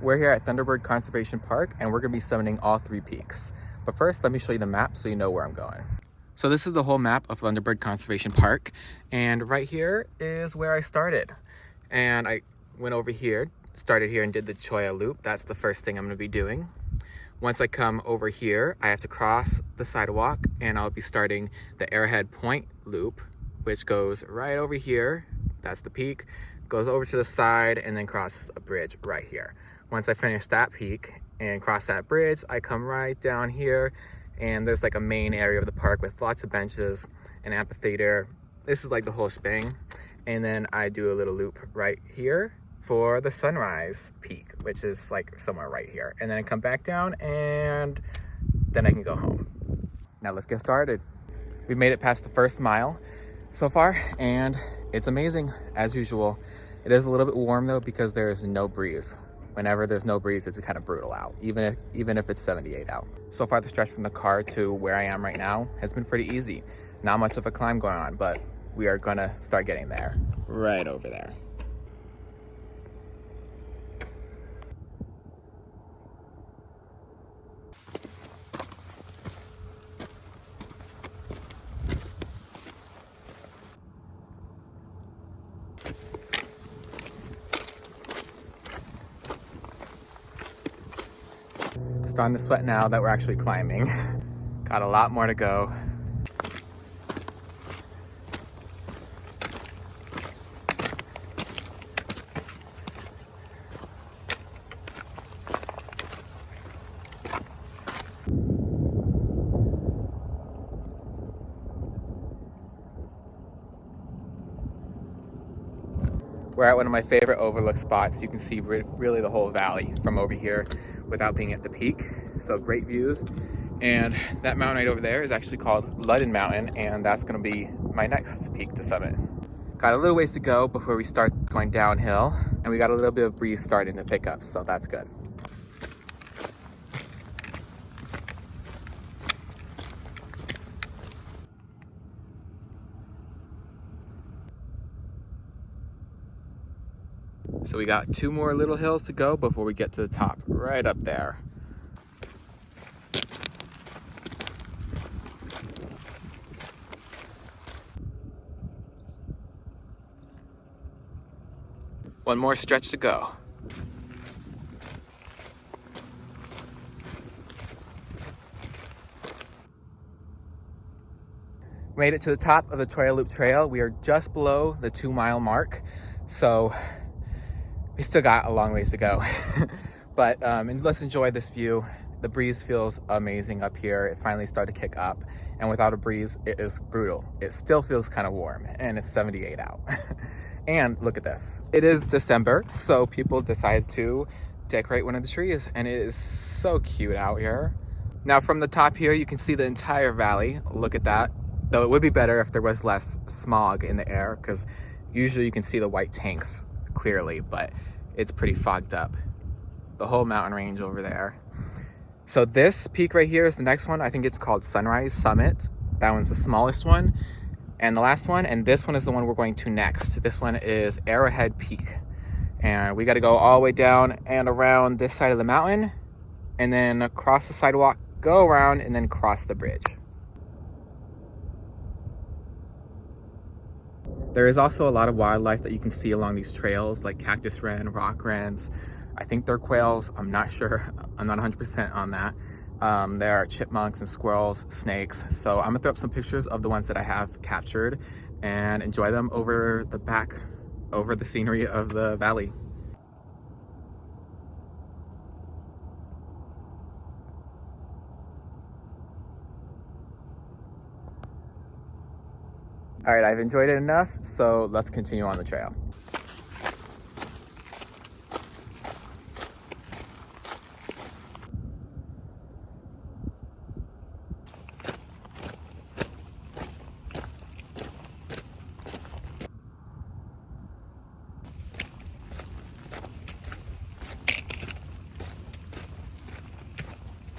We're here at Thunderbird Conservation Park and we're gonna be summiting all 3 peaks. But first, let me show you the map so you know where I'm going. So this is the whole map of Thunderbird Conservation Park, and right here is where I started. And I went over here, started here and did the Choya Loop. That's the first thing I'm gonna be doing. Once I come over here, I have to cross the sidewalk and I'll be starting the Arrowhead Point Loop, which goes right over here. That's the peak, goes over to the side and then crosses a bridge right here. Once I finish that peak and cross that bridge, I come right down here and there's like a main area of the park with lots of benches, an amphitheater. This is like the whole shebang. And then I do a little loop right here for the sunrise peak, which is like somewhere right here. And then I come back down and then I can go home. Now let's get started. We made it past the first mile so far and it's amazing as usual. It is a little bit warm though because there is no breeze. Whenever there's no breeze, it's kind of brutal out, even if it's 78 out. So far, the stretch from the car to where I am right now has been pretty easy. Not much of a climb going on, but we are gonna start getting there, right over there. Starting to sweat now that we're actually climbing. Got a lot more to go. We're at one of my favorite overlook spots. You can see really the whole valley from over here without being at the peak. So great views. And that mountain right over there is actually called Ludden Mountain, and that's gonna be my next peak to summit. Got a little ways to go before we start going downhill, and we got a little bit of breeze starting to pick up, so that's good. So we got 2 more little hills to go before we get to the top, right up there. One more stretch to go. Made it to the top of the Choya Loop Trail. We are just below the 2-mile mark, so we still got a long ways to go. But and let's enjoy this view. The breeze feels amazing up here. It finally started to kick up, and without a breeze, it is brutal. It still feels kind of warm, and it's 78 out. And look at this. It is December, so people decided to decorate one of the trees, and it is so cute out here. Now from the top here, you can see the entire valley. Look at that. Though it would be better if there was less smog in the air, because usually you can see the white tanks clearly, but it's pretty fogged up. The whole mountain range over there. So this peak right here is the next one. I think it's called Sunrise Summit. That one's the smallest one. And the last one, and this one is the one we're going to next. This one is Arrowhead Peak. And we got to go all the way down and around this side of the mountain, and then across the sidewalk, go around, and then cross the bridge. There is also a lot of wildlife that you can see along these trails, like cactus wren, rock wrens. I think they're quails. I'm not sure. I'm not 100% on that. There are chipmunks and squirrels, snakes. So I'm gonna throw up some pictures of the ones that I have captured and enjoy them over the scenery of the valley. All right, I've enjoyed it enough, so let's continue on the trail.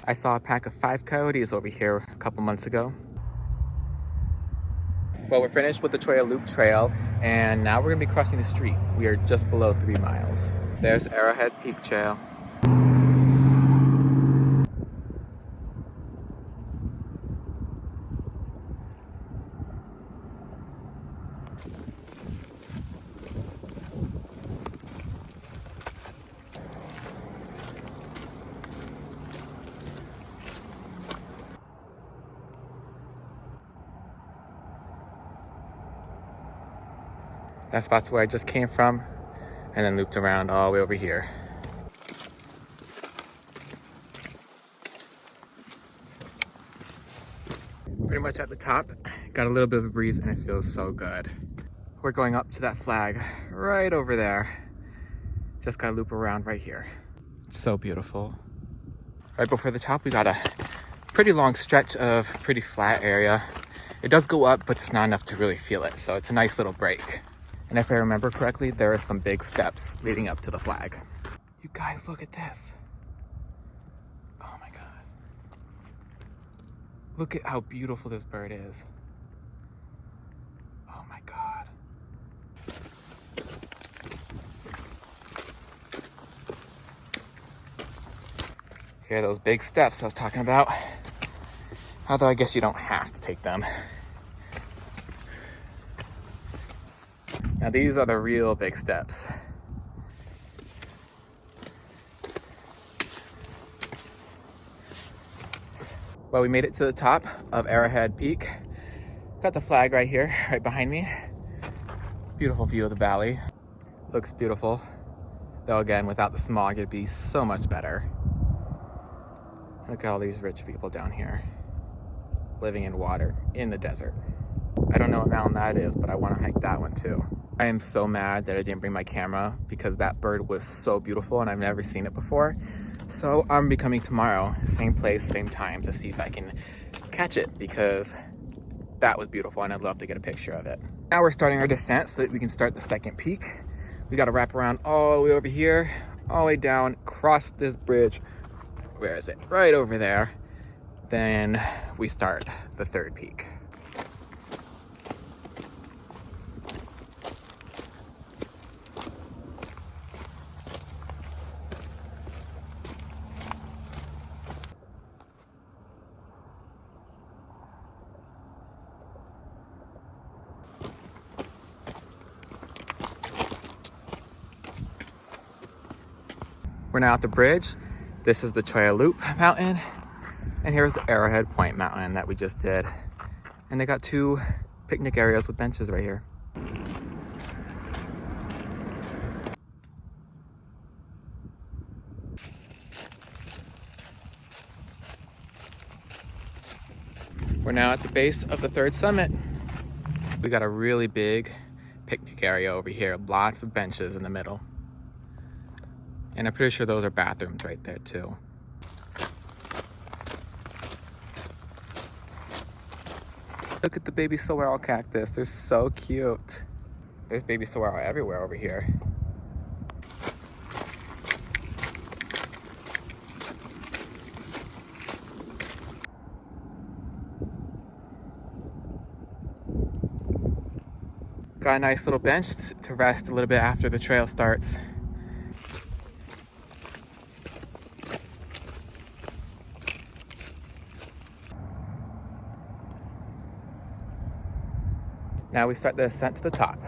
I saw a pack of 5 coyotes over here a couple months ago. Well, we're finished with the Choya Loop Trail, and now we're gonna be crossing the street. We are just below 3 miles. There's Arrowhead Peak Trail. That spot's where I just came from, and then looped around all the way over here. Pretty much at the top, got a little bit of a breeze and it feels so good. We're going up to that flag right over there. Just gotta loop around right here. It's so beautiful. Right before the top, we got a pretty long stretch of pretty flat area. It does go up, but it's not enough to really feel it. So it's a nice little break. And if I remember correctly, there are some big steps leading up to the flag. You guys, look at this. Oh my God. Look at how beautiful this bird is. Oh my God. Here are those big steps I was talking about. Although I guess you don't have to take them. Now these are the real big steps. Well, we made it to the top of Arrowhead Peak. Got the flag right here, right behind me. Beautiful view of the valley. Looks beautiful. Though again, without the smog, it'd be so much better. Look at all these rich people down here, living in water, in the desert. I don't know what mountain that is, but I want to hike that one too. I am so mad that I didn't bring my camera because that bird was so beautiful and I've never seen it before. So I'm gonna be coming tomorrow, same place, same time, to see if I can catch it because that was beautiful and I'd love to get a picture of it. Now we're starting our descent so that we can start the second peak. We got to wrap around all the way over here, all the way down, cross this bridge. Where is it? Right over there. Then we start the third peak. We're now at the bridge. This is the Choya Loop mountain, and here's the Arrowhead Point mountain that we just did. And they got two picnic areas with benches right here. We're now at the base of the third summit. We got a really big picnic area over here, lots of benches in the middle. And I'm pretty sure those are bathrooms right there too. Look at the baby saguaro cactus. They're so cute. There's baby saguaro everywhere over here. Got a nice little bench to rest a little bit after the trail starts. Now we start the ascent to the top.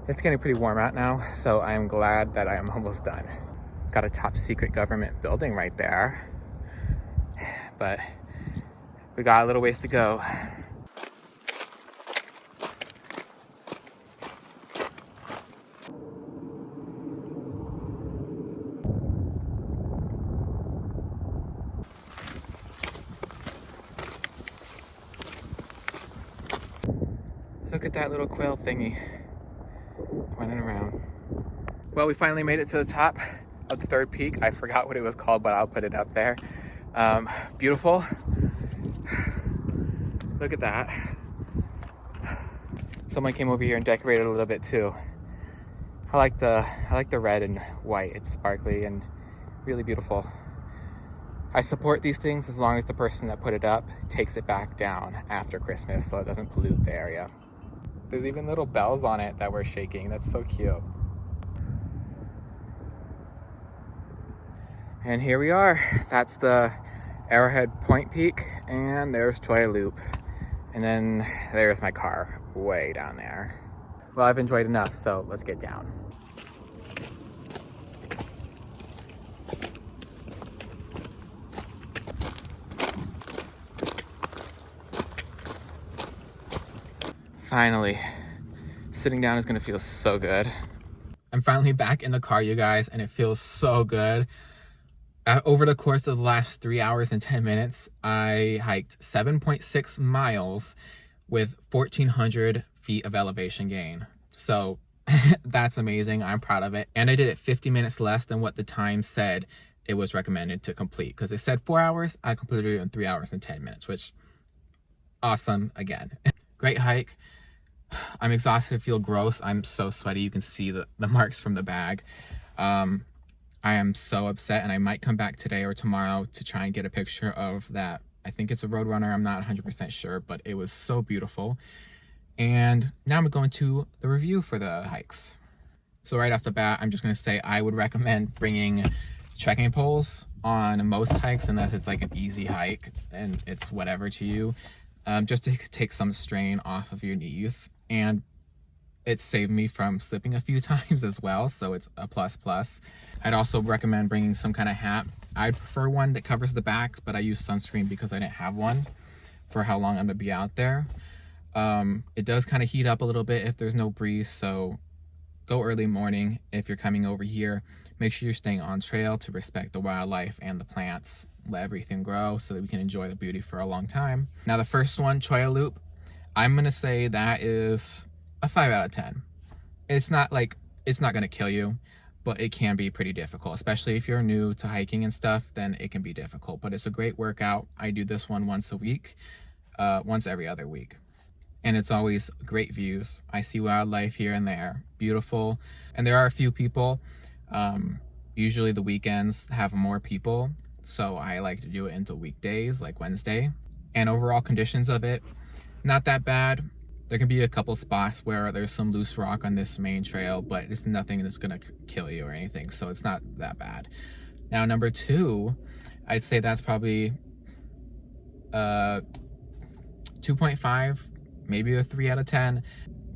It's getting pretty warm out now, so I am glad that I am almost done. Got a top secret government building right there, but we got a little ways to go. Look at that little quail thingy running around. Well, we finally made it to the top of the third peak. I forgot what it was called, but I'll put it up there. Beautiful. Look at that. Someone came over here and decorated a little bit too. I like the red and white. It's sparkly and really beautiful. I support these things as long as the person that put it up takes it back down after Christmas so it doesn't pollute the area. There's even little bells on it that were shaking. That's so cute. And here we are. That's the Arrowhead Point Peak, and there's Choya Loop. And then there's my car way down there. Well, I've enjoyed enough, so let's get down. Finally, sitting down is gonna feel so good. I'm finally back in the car, you guys, and it feels so good. Over the course of the last 3 hours and 10 minutes, I hiked 7.6 miles with 1,400 feet of elevation gain. So that's amazing. I'm proud of it. And I did it 50 minutes less than what the time said it was recommended to complete. Because it said 4 hours, I completed it in 3 hours and 10 minutes, which awesome again. Great hike. I'm exhausted, feel gross. I'm so sweaty. You can see the marks from the bag. I am so upset, and I might come back today or tomorrow to try and get a picture of that. I think it's a Roadrunner. I'm not 100% sure, but it was so beautiful. And now I'm going to the review for the hikes. So right off the bat, I'm just going to say I would recommend bringing trekking poles on most hikes unless it's like an easy hike and it's whatever to you, just to take some strain off of your knees. And it saved me from slipping a few times as well, so it's a plus. I'd also recommend bringing some kind of hat. I'd prefer one that covers the back, but I use sunscreen because I didn't have one for how long I'm gonna be out there. It does kind of heat up a little bit if there's no breeze, so go early morning if you're coming over here. Make sure you're staying on trail to respect the wildlife and the plants. Let everything grow so that we can enjoy the beauty for a long time. Now the first one, Trail Loop, I'm gonna say that is a 5 out of 10. It's not gonna kill you, but it can be pretty difficult, especially if you're new to hiking and stuff, then it can be difficult, but it's a great workout. I do this one once a week, once every other week. And it's always great views. I see wildlife here and there, beautiful. And there are a few people, usually the weekends have more people. So I like to do it into weekdays, like Wednesday. And overall conditions of it, not that bad. There can be a couple spots where there's some loose rock on this main trail, but it's nothing that's gonna kill you or anything, so it's not that bad. Now, number 2, I'd say that's probably 2.5, maybe a 3 out of 10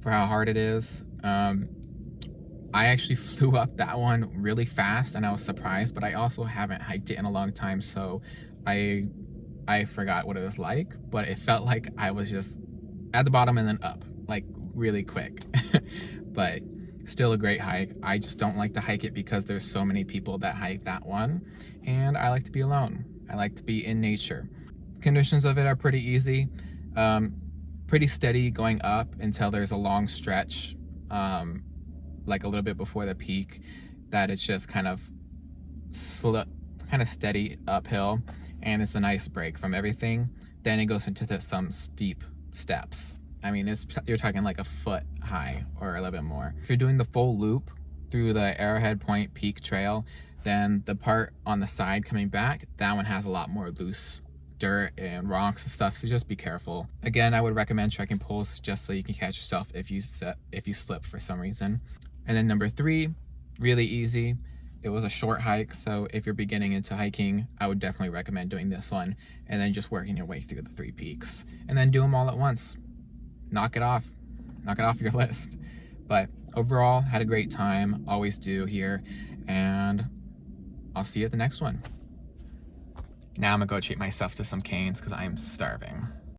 for how hard it is. I actually flew up that one really fast and I was surprised, but I also haven't hiked it in a long time, so I forgot what it was like, but it felt like I was just at the bottom and then up, like really quick. But still a great hike. I just don't like to hike it because there's so many people that hike that one, and I like to be alone. I like to be in nature. Conditions of it are pretty easy, pretty steady going up until there's a long stretch, like a little bit before the peak, that it's just kind of steady uphill, and it's a nice break from everything. Then it goes into some steep steps. I mean, you're talking like a foot high or a little bit more. If you're doing the full loop through the Arrowhead Point Peak Trail, then the part on the side coming back, that one has a lot more loose dirt and rocks and stuff, so just be careful. Again, I would recommend trekking poles just so you can catch yourself if you slip for some reason. And then number 3, really easy. It was a short hike, so if you're beginning into hiking, I would definitely recommend doing this one and then just working your way through the 3 peaks and then do them all at once. Knock it off your list. But overall, had a great time, always do here, and I'll see you at the next one. Now I'm gonna go treat myself to some canes because I'm starving.